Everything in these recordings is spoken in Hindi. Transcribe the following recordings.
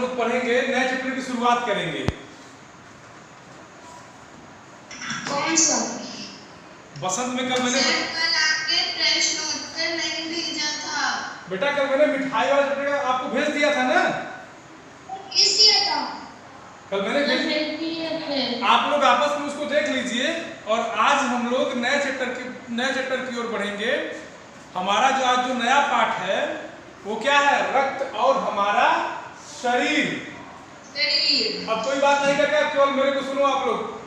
लोग पढ़ेंगे, नए चैप्टर की शुरुआत करेंगे। कौन सा? बसंत में कल मैंने कल आपके प्रश्न उत्तर नहीं भेजा था बेटा, कल मैंने मिठाई वाला चैप्टर आपको भेज दिया था ना। किस दिया था? कल मैंने भेज दिया था, आप लोग आपस में उसको देख लीजिए। और आज हम लोग नए चैप्टर की ओर बढ़ेंगे। हमारा जो आज जो नया पाठ है वो क्या है? रक्त और हमारा शरीर। अब कोई बात नहीं करके केवल मेरे को सुनो आप लोग।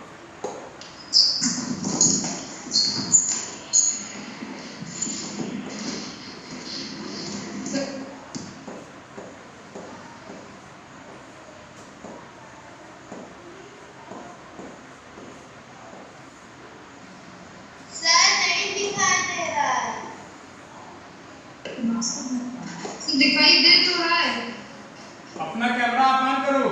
दिखाई दे तो रहा है। अपना कैमरा आप ऑन करो।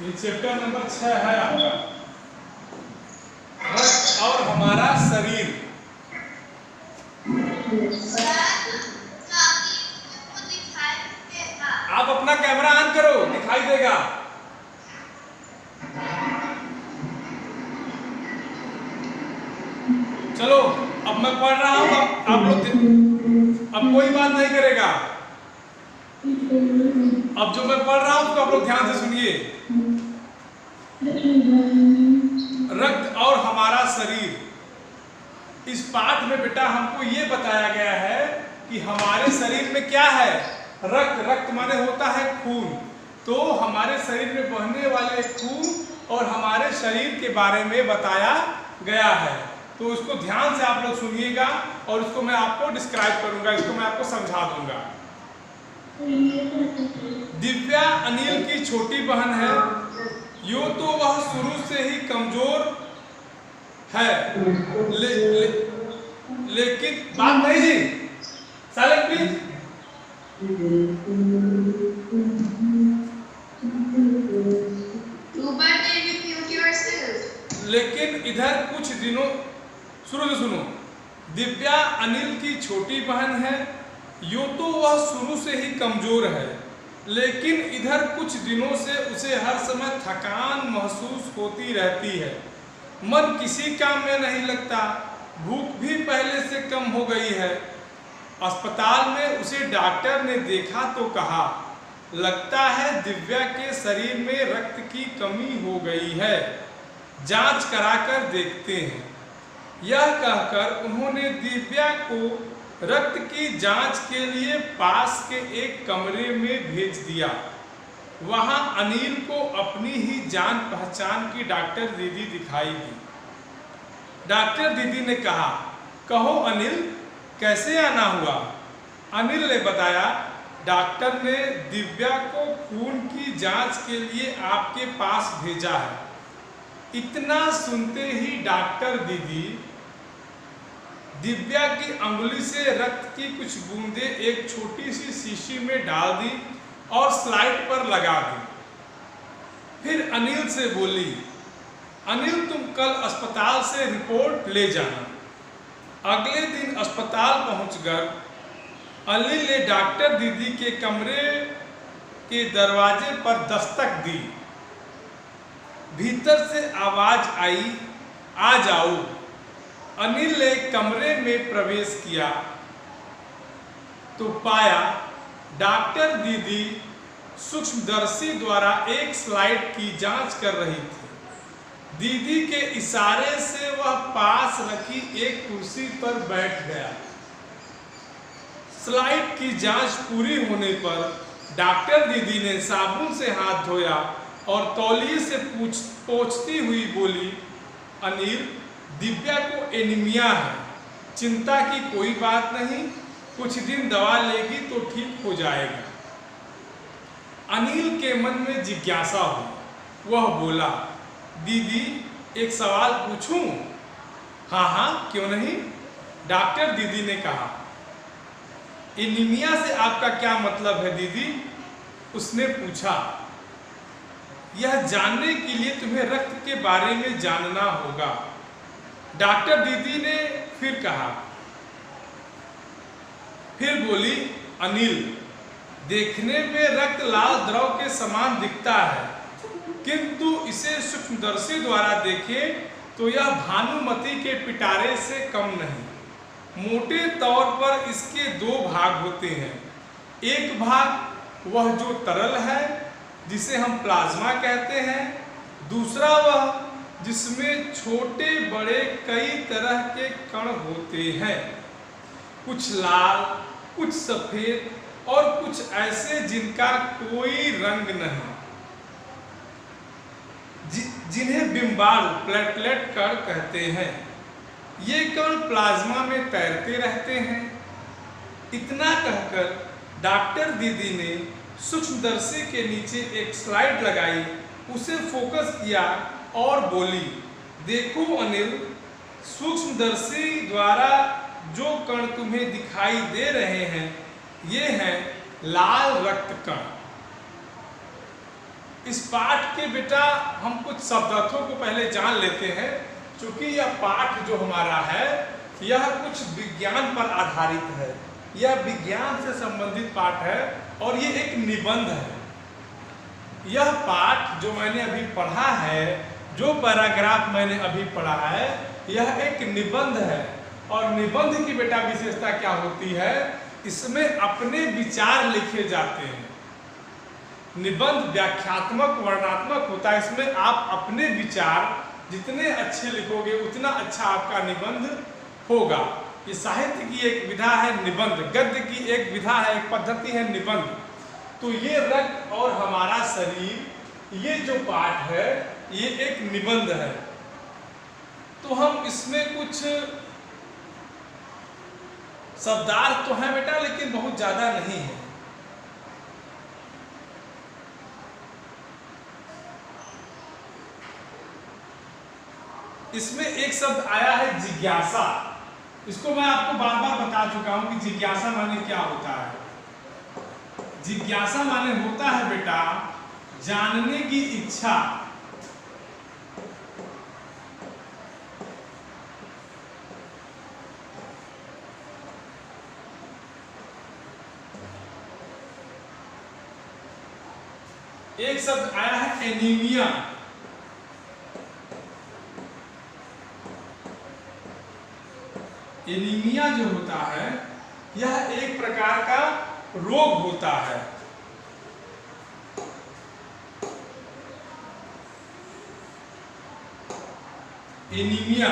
ये चैप्टर नंबर 6 है आपका, रक्त और हमारा शरीर। आप अपना कैमरा ऑन करो, दिखाई देगा। चलो अब मैं पढ़ रहा हूँ, आप लोग अब कोई बात नहीं करेगा। अब जो मैं पढ़ रहा हूँ तो आप लोग ध्यान से सुनिए। रक्त और हमारा शरीर। इस पाठ में बेटा हमको ये बताया गया है कि हमारे शरीर में क्या है? रक्त। रक्त माने होता है खून। तो हमारे शरीर में बहने वाले खून और हमारे शरीर के बारे में बताया गया है। तो उसको ध्यान से आप लोग सुनिएगा और उसको मैं आपको डिस्क्राइब करूंगा, इसको मैं आपको समझा दूंगा। दिव्या अनिल की छोटी बहन है। यूं तो वह शुरू से ही कमजोर है, लेकिन बात नहीं जी, साइलेंट प्लीज। लेकिन इधर कुछ दिनों, शुरू से सुनो। दिव्या अनिल की छोटी बहन है। यूं तो वह शुरू से ही कमजोर है, लेकिन इधर कुछ दिनों से उसे हर समय थकान महसूस होती रहती है। मन किसी काम में नहीं लगता। भूख भी पहले से कम हो गई है। अस्पताल में उसे डॉक्टर ने देखा तो कहा, लगता है दिव्या के शरीर में रक्त की कमी हो गई है, जांच कराकर देखते हैं। यह कहकर उन्होंने दिव्या को रक्त की जांच के लिए पास के एक कमरे में भेज दिया। वहां अनिल को अपनी ही जान पहचान की डॉक्टर दीदी दिखाई दी। डॉक्टर दीदी ने कहा, कहो अनिल, कैसे आना हुआ? अनिल ने बताया, डॉक्टर ने दिव्या को खून की जांच के लिए आपके पास भेजा है। इतना सुनते ही डॉक्टर दीदी दिव्या की अंगुली से रक्त की कुछ बूंदें एक छोटी सी शीशी में डाल दी और स्लाइड पर लगा दी। फिर अनिल से बोली, अनिल तुम कल अस्पताल से रिपोर्ट ले जाना। अगले दिन अस्पताल पहुंचकर अनिल ने डॉक्टर दीदी के कमरे के दरवाजे पर दस्तक दी। भीतर से आवाज आई, आ जाओ। अनिल ने कमरे में प्रवेश किया तो पाया डॉक्टर दीदी सूक्ष्मदर्शी द्वारा एक स्लाइड की जांच कर रही थी। दीदी के इशारे से वह पास रखी एक कुर्सी पर बैठ गया। स्लाइड की जांच पूरी होने पर डॉक्टर दीदी ने साबुन से हाथ धोया और तौलिए से पोंछती हुई बोली, अनिल, दिव्या को एनीमिया है, चिंता की कोई बात नहीं, कुछ दिन दवा लेगी तो ठीक हो जाएगा। अनिल के मन में जिज्ञासा हुई। वह बोला, दीदी एक सवाल पूछूं? हाँ हाँ क्यों नहीं, डॉक्टर दीदी ने कहा। एनीमिया से आपका क्या मतलब है दीदी? उसने पूछा, यह जानने के लिए तुम्हें रक्त के बारे में जानना होगा। डॉक्टर दीदी ने फिर कहा, फिर बोली, अनिल, देखने में रक्त लाल द्रव के समान दिखता है, किंतु इसे सूक्ष्मदर्शी द्वारा देखें तो यह भानुमति के पिटारे से कम नहीं। मोटे तौर पर इसके दो भाग होते हैं। एक भाग वह जो तरल है, जिसे हम प्लाज्मा कहते हैं। दूसरा वह जिसमें छोटे बड़े कई तरह के कण होते हैं, कुछ लाल, कुछ सफेद और कुछ ऐसे जिनका कोई रंग नहीं, जिन्हें बिंबाणु प्लेटलेट कण कहते हैं। ये कण प्लाज्मा में तैरते रहते हैं। इतना कहकर डॉक्टर दीदी ने सूक्ष्मदर्शी के नीचे एक स्लाइड लगाई, उसे फोकस किया और बोली, देखो अनिल, सूक्ष्मदर्शी द्वारा जो कण तुम्हें दिखाई दे रहे हैं, ये हैं लाल रक्त कण। इस पाठ के बेटा हम कुछ शब्दार्थों को पहले जान लेते हैं, क्योंकि यह पाठ जो हमारा है यह कुछ विज्ञान पर आधारित है। यह विज्ञान से संबंधित पाठ है और ये एक निबंध है। यह पाठ जो मैंने अभी पढ़ा है, जो पैराग्राफ मैंने अभी पढ़ा है, यह एक निबंध है। और निबंध की बेटा विशेषता क्या होती है? इसमें अपने विचार लिखे जाते हैं। निबंध व्याख्यात्मक वर्णनात्मक होता है। इसमें आप अपने विचार जितने अच्छे लिखोगे उतना अच्छा आपका निबंध होगा। ये साहित्य की एक विधा है निबंध, गद्य की एक विधा है, एक पद्धति है निबंध। तो ये रक्त और हमारा शरीर, ये जो पाठ है, ये एक निबंध है। तो हम इसमें कुछ शब्दार्थ तो है बेटा, लेकिन बहुत ज्यादा नहीं है। इसमें एक शब्द आया है जिज्ञासा। इसको मैं आपको बार बार बता चुका हूं कि जिज्ञासा माने क्या होता है। जिज्ञासा माने होता है बेटा जानने की इच्छा। एक शब्द आया है एनीमिया। एनीमिया जो होता है यह एक प्रकार का रोग होता है। एनीमिया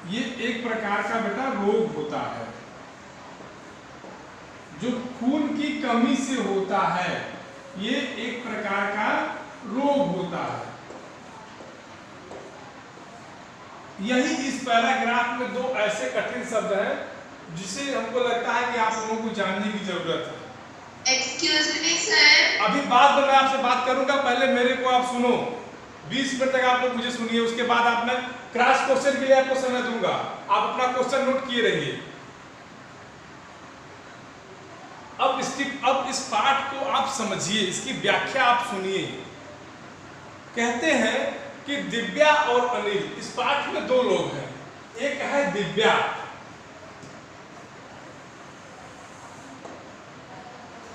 ये एक प्रकार का बेटा रोग होता है जो खून की कमी से होता है। ये एक प्रकार का रोग होता है। यही इस पैराग्राफ में दो ऐसे कठिन शब्द हैं जिसे हमको लगता है कि आप लोगों को जानने की जरूरत है। Excuse me sir. अभी बाद में मैं आपसे बात करूंगा, पहले मेरे को आप सुनो। 20 मिनट तक आप लोग मुझे सुनिए, उसके बाद आप मैं क्रॉस क्वेश्चन के लिए आपको समय दूंगा। आप अपना क्वेश्चन नोट किए रहिए। अब इस पाठ को आप समझिए, इसकी व्याख्या आप सुनिए। कहते हैं कि दिव्या और अनिल, इस पाठ में दो लोग हैं। एक है दिव्या,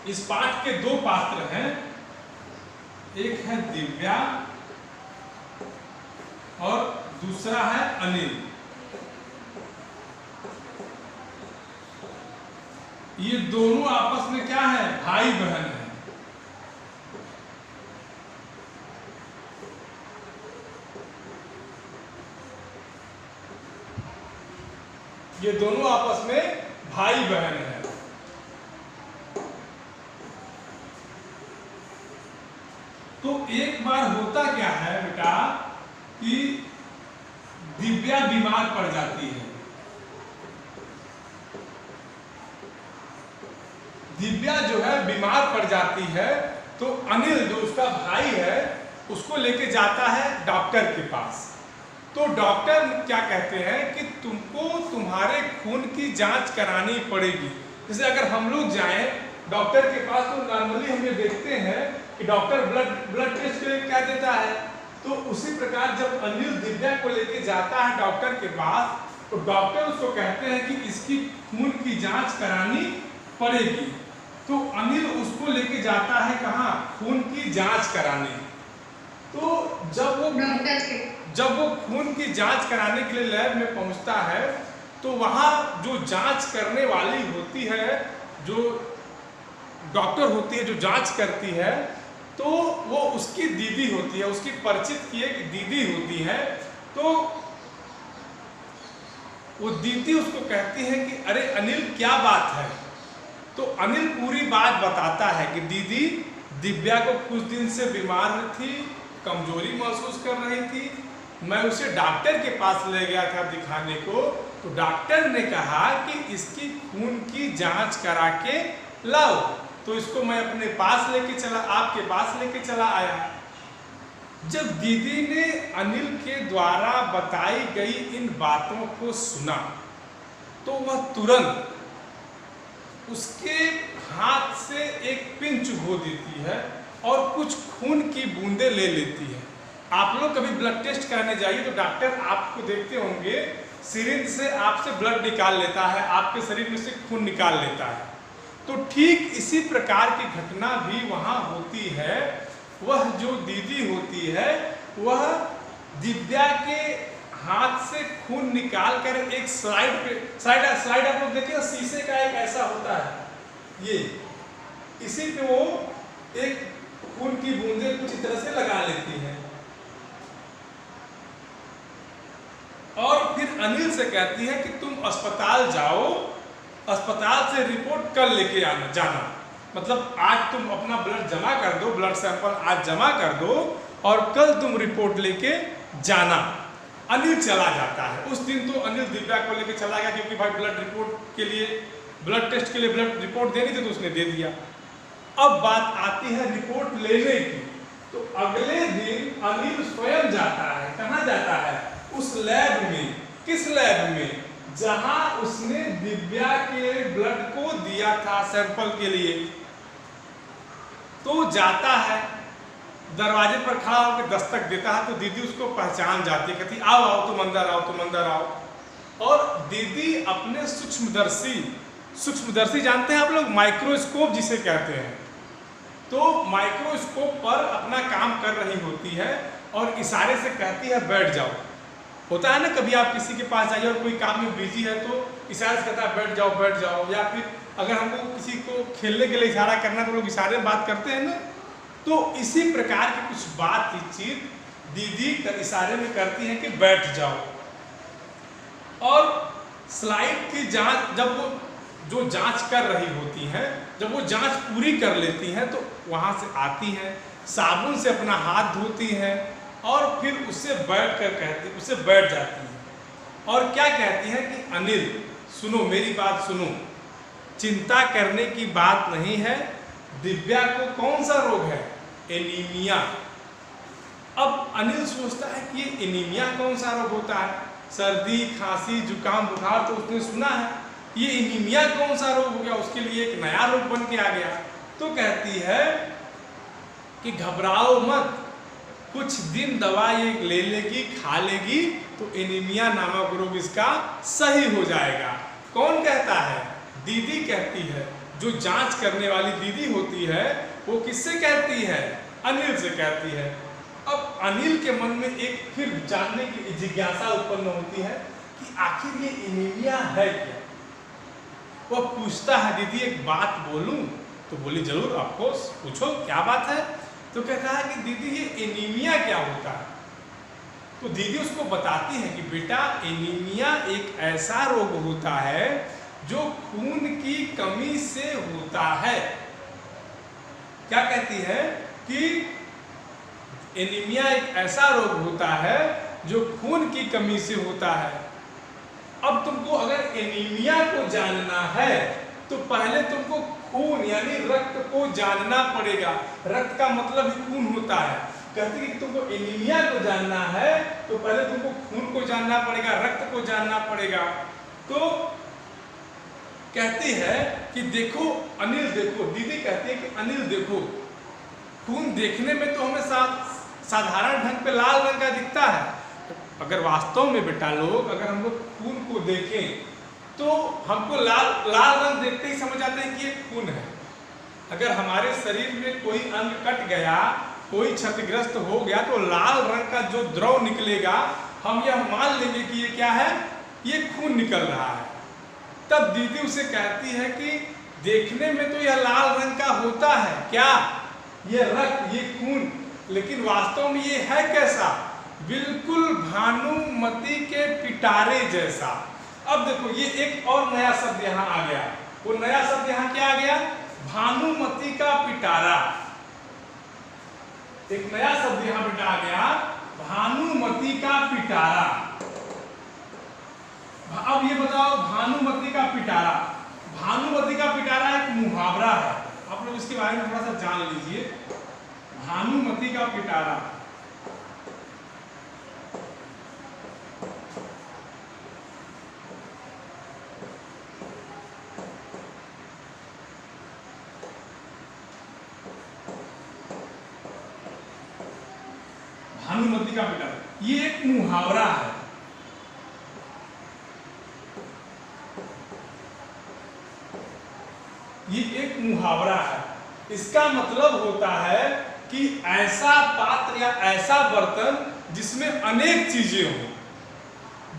इस पाठ के दो पात्र हैं। एक है दिव्या और दूसरा है अनिल। ये दोनों आपस में क्या है? भाई बहन है। ये दोनों आपस में भाई बहन है। तो एक बार होता क्या है बेटा कि दिव्या बीमार पड़ जाती है। दिव्या जो है बीमार पड़ जाती है तो अनिल जो उसका भाई है उसको लेके जाता है डॉक्टर के पास। तो डॉक्टर क्या कहते हैं कि तुमको तुम्हारे खून की जांच करानी पड़ेगी। जैसे अगर हम लोग जाएं डॉक्टर के पास तो नॉर्मली हम ये देखते हैं कि डॉक्टर ब्लड टेस्ट के लिए क्या देता है, तो उसी प्रकार जब अनिल दिव्या को लेके जाता है डॉक्टर के पास तो डॉक्टर उसको कहते हैं कि इसकी खून की जांच करानी पड़ेगी। तो अनिल उसको लेके जाता है कहाँ, खून की जांच कराने। तो जब वो खून की जांच कराने के लिए लैब में पहुंचता है तो वहाँ जो जांच करने वाली होती है, जो डॉक्टर होती है जो जांच करती है, तो वो उसकी दीदी होती है, उसकी परिचित की एक दीदी होती है। तो वो दीदी उसको कहती है कि अरे अनिल क्या बात है। तो अनिल पूरी बात बताता है कि दीदी दिव्या को कुछ दिन से बीमार थी, कमजोरी महसूस कर रही थी, मैं उसे डॉक्टर के पास ले गया था दिखाने को, तो डॉक्टर ने कहा कि इसकी खून की जांच करा के लाओ। तो इसको मैं अपने पास लेके चला, आपके पास लेके चला आया। जब दीदी ने अनिल के द्वारा बताई गई इन बातों को सुना तो वह तुरंत उसके हाथ से एक पिन चुभो देती है और कुछ खून की बूंदें ले लेती है। आप लोग कभी ब्लड टेस्ट कराने जाइए तो डॉक्टर आपको देखते होंगे सिरिंज से आपसे ब्लड निकाल लेता है, आपके शरीर में से खून निकाल लेता है। तो ठीक इसी प्रकार की घटना भी वहाँ होती है। वह जो दीदी होती है वह दिव्या के हाथ से खून निकाल कर एक स्लाइड आप लोग देखिए शीशे का एक ऐसा होता है, ये इसी पे वो एक खून की बूंदें कुछ तरह से लगा लेती है और फिर अनिल से कहती है कि तुम अस्पताल जाओ, अस्पताल से रिपोर्ट कल लेके जाना। मतलब आज तुम अपना ब्लड जमा कर दो, ब्लड सैंपल आज जमा कर दो और कल तुम रिपोर्ट लेके जाना। अनिल चला जाता है। उस दिन तो अनिल दिव्या को लेके चला गया क्योंकि भाई ब्लड रिपोर्ट के लिए, ब्लड टेस्ट के लिए ब्लड रिपोर्ट देनी थी तो उसने दे दिया। अब बात आती है रिपोर्ट लेने की। तो अगले दिन अनिल स्वयं जाता है। कहाँ जाता है? उस लैब में। किस लैब में? जहां उसने दिव्या के ब्लड को दिया था सैंपल के लिए। तो जाता है, दरवाजे पर खड़ा होकर दस्तक देता है तो दीदी उसको पहचान जाती है, कहती आओ आओ तुम अंदर आओ, तुम अंदर आओ। और दीदी अपने सूक्ष्मदर्शी जानते हैं आप लोग, माइक्रोस्कोप जिसे कहते हैं, तो माइक्रोस्कोप पर अपना काम कर रही होती है और इशारे से कहती है बैठ जाओ। होता है ना कभी आप किसी के पास जाइए और कोई काम में बिजी है तो इशारे से कहता है बैठ जाओ बैठ जाओ। या फिर अगर हमको किसी को खेलने के लिए इशारा करना है तो लोग इशारे में बात करते हैं ना। तो इसी प्रकार की कुछ बातचीत दीदी इशारे में करती है कि बैठ जाओ। और स्लाइड की जांच, जब वो जो जांच कर रही होती हैं, जब वो जांच पूरी कर लेती हैं तो वहाँ से आती हैं, साबुन से अपना हाथ धोती हैं और फिर उससे बैठ जाती हैं और क्या कहती हैं कि अनिल सुनो, मेरी बात सुनो, चिंता करने की बात नहीं है। दिव्या को कौन सा रोग है? एनीमिया। अब अनिल सोचता है कि ये एनीमिया कौन सा रोग होता है? सर्दी खांसी जुकाम बुखार तो उसने सुना है, ये एनीमिया कौन सा रोग हो गया? उसके लिए एक नया रोग बन के आ गया। तो कहती है कि घबराओ मत, कुछ दिन दवा ये ले लेगी, खा लेगी तो एनीमिया नामक रोग इसका सही हो जाएगा। कौन कहता है? दीदी कहती है। जो जांच करने वाली दीदी होती है वो किससे कहती है? अनिल से कहती है। अब अनिल के मन में एक फिर जानने की जिज्ञासा उत्पन्न होती है कि आखिर ये एनीमिया है क्या। वो पूछता है दीदी एक बात बोलूं? तो बोली जरूर, ऑफकोर्स पूछो क्या बात है। तो कहता है कि दीदी ये एनीमिया क्या होता है? तो दीदी उसको बताती है कि बेटा एनीमिया एक ऐसा रोग होता है जो खून की कमी से होता है। क्या कहती है कि एनीमिया एक ऐसा रोग होता है जो खून की कमी से होता है। अब तुमको अगर एनीमिया को जानना है तो पहले तुमको खून यानी रक्त को जानना पड़ेगा। रक्त का मतलब ही खून होता है। कहते हैं कि तुमको एनीमिया को जानना है तो पहले तुमको खून को जानना पड़ेगा, रक्त को जानना पड़ेगा। तो कहती है कि देखो अनिल देखो, दीदी कहती है कि अनिल देखो, खून देखने में तो हमें साधारण ढंग पे लाल रंग का दिखता है, अगर वास्तव में बेटा लोग अगर हम लोग खून को देखें तो हमको लाल रंग देखते ही समझ आते हैं कि ये खून है। अगर हमारे शरीर में कोई अंग कट गया, कोई क्षतिग्रस्त हो गया तो लाल रंग का जो द्रव निकलेगा हम यह मान लेंगे कि ये क्या है, ये खून निकल रहा है। तब दीदी उसे कहती है कि देखने में तो यह लाल रंग का होता है, क्या ये रक्त, ये खून, लेकिन वास्तव में ये है कैसा, बिल्कुल भानुमति के पिटारे जैसा। अब देखो ये एक और नया शब्द यहाँ आ गया, वो नया शब्द यहाँ क्या आ गया, भानुमति का पिटारा। एक नया शब्द यहाँ बेटा आ गया, भानुमति का पिटारा। अब ये बताओ भानुमति का पिटारा, भानुमति का पिटारा एक मुहावरा है, आप लोग इसके बारे में थोड़ा सा जान लीजिए। भानुमति का पिटारा, भानुमति का पिटारा ये एक मुहावरा है। ये एक मुहावरा है, इसका मतलब होता है कि ऐसा पात्र या ऐसा बर्तन जिसमें अनेक चीजें हों।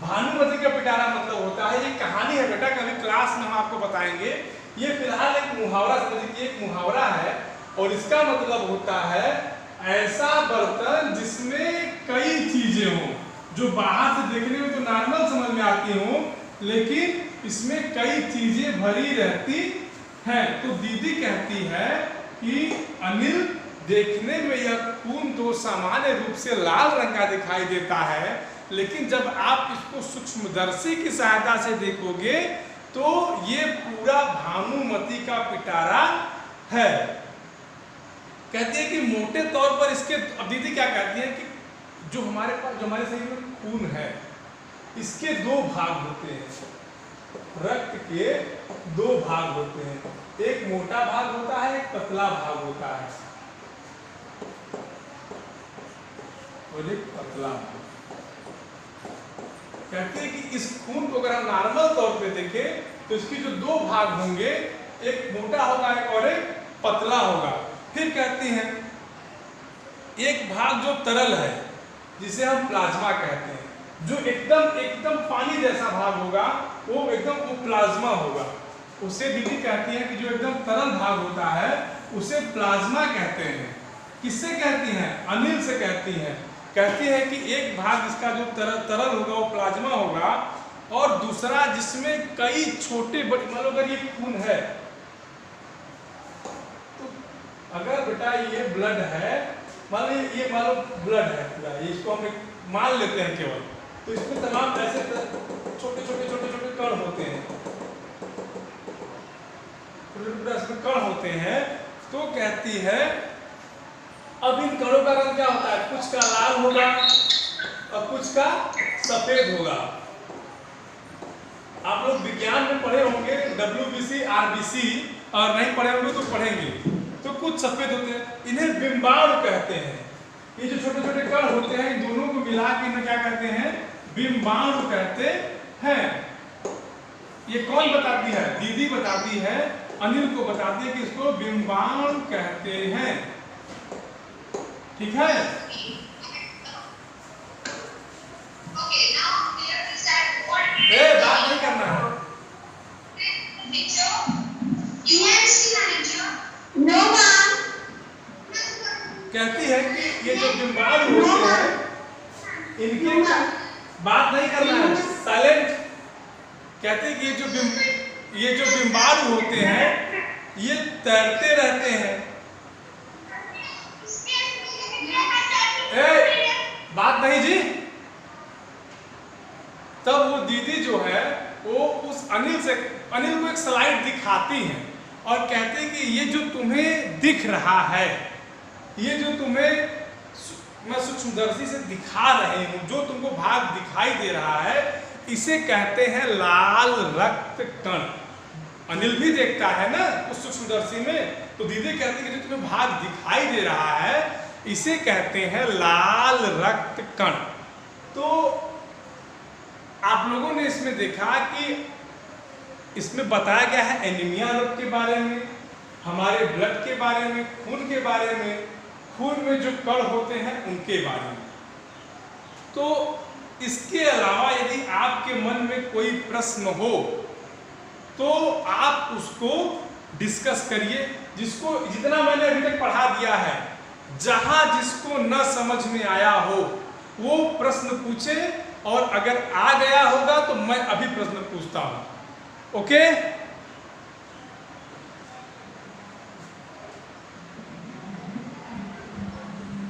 भानुमति का पिटारा मतलब होता है, ये कहानी है बेटा, कभी क्लास में हम आपको बताएंगे। ये फिलहाल एक मुहावरा समझिए कि एक मुहावरा है और इसका मतलब होता है ऐसा बर्तन जिसमें कई चीजें हों, जो बाहर से देखने में तो नॉर्मल समझ में आती हों लेकिन इसमें कई चीजें भरी रहती हैं। तो दीदी कहती है कि अनिल देखने में यह खून तो सामान्य रूप से लाल रंग का दिखाई देता है, लेकिन जब आप इसको सूक्ष्मदर्शी की सहायता से देखोगे तो ये पूरा भानुमति का पिटारा है। कहती है कि मोटे तौर पर इसके, अब दीदी क्या कहती है कि जो हमारे पास, जो हमारे शरीर में खून है, इसके दो भाग होते हैं, रक्त के दो भाग होते हैं, एक मोटा भाग होता है, एक पतला भाग होता है, और एक पतला भाग। कहते हैं कि इस खून को अगर हम नॉर्मल तौर पे देखें तो इसकी जो दो भाग होंगे, एक मोटा होगा और एक पतला होगा। फिर कहती हैं एक भाग जो तरल है जिसे हम प्लाज्मा कहते हैं, जो एकदम पानी जैसा भाग होगा वो एकदम प्लाज्मा होगा। उसे दीदी कहती है कि जो एकदम तरल भाग होता है उसे प्लाज्मा कहते हैं। किससे कहती हैं, अनिल से कहती हैं। कहती है कि एक भाग इसका जो तरल होगा वो प्लाज्मा होगा और दूसरा जिसमें कई छोटे बड़े, मान लो अगर ये खून है तो अगर बेटा ये ब्लड है, मान लो ब्लड है पूरा, इसको हम मान लेते हैं केवल, तो इसमें तमाम ऐसे छोटे छोटे कण होते हैं, कण होते हैं। तो कहती है अब इन कणों का रंग क्या होता है, कुछ का लाल होगा और कुछ का सफेद होगा। आप लोग विज्ञान में पढ़े होंगे WBC RBC, और नहीं पढ़े होंगे तो पढ़ेंगे। तो कुछ सफेद होते हैं, इन्हें बिंबाणु कहते हैं। ये जो छोटे छोटे कण होते हैं इन दोनों को मिला के इन्हें क्या कहते हैं, बिंबाणु कहते हैं। ये कौन बताती है, दीदी बताती है, अनिल को बताती है कि इसको बिंबाणु कहते हैं। ठीक है, बात नहीं करना है। कहती है कि ये जो बिंबाणु होते हैं इनकी बात नहीं करना है, साइलेंट। कहते हैं कि ये जो बिंबाणु होते हैं ये तैरते रहते हैं। बात नहीं जी। तब वो दीदी जो है वो उस अनिल को एक स्लाइड दिखाती हैं और कहते हैं कि ये जो तुम्हें दिख रहा है, ये जो तुम्हें मैं सूक्ष्मदर्शी से दिखा रही हूं, जो तुमको भाग दिखाई दे रहा है, इसे कहते हैं लाल रक्त कण। अनिल भी देखता है ना उस सूक्ष्मदर्शी में, तो दीदी कहती है कि जो तुम्हें भाग दिखाई दे रहा है इसे कहते हैं लाल रक्त कण। तो आप लोगों ने इसमें देखा कि इसमें बताया गया है एनीमिया रोग के बारे में, हमारे ब्लड के बारे में, खून के बारे में, खून में जो कण होते हैं उनके बारे में। तो इसके अलावा यदि आपके मन में कोई प्रश्न हो तो आप उसको डिस्कस करिए, जितना मैंने अभी तक पढ़ा दिया है, जहां जिसको न समझ में आया हो वो प्रश्न पूछे, और अगर आ गया होगा तो मैं अभी प्रश्न पूछता हूं। ओके।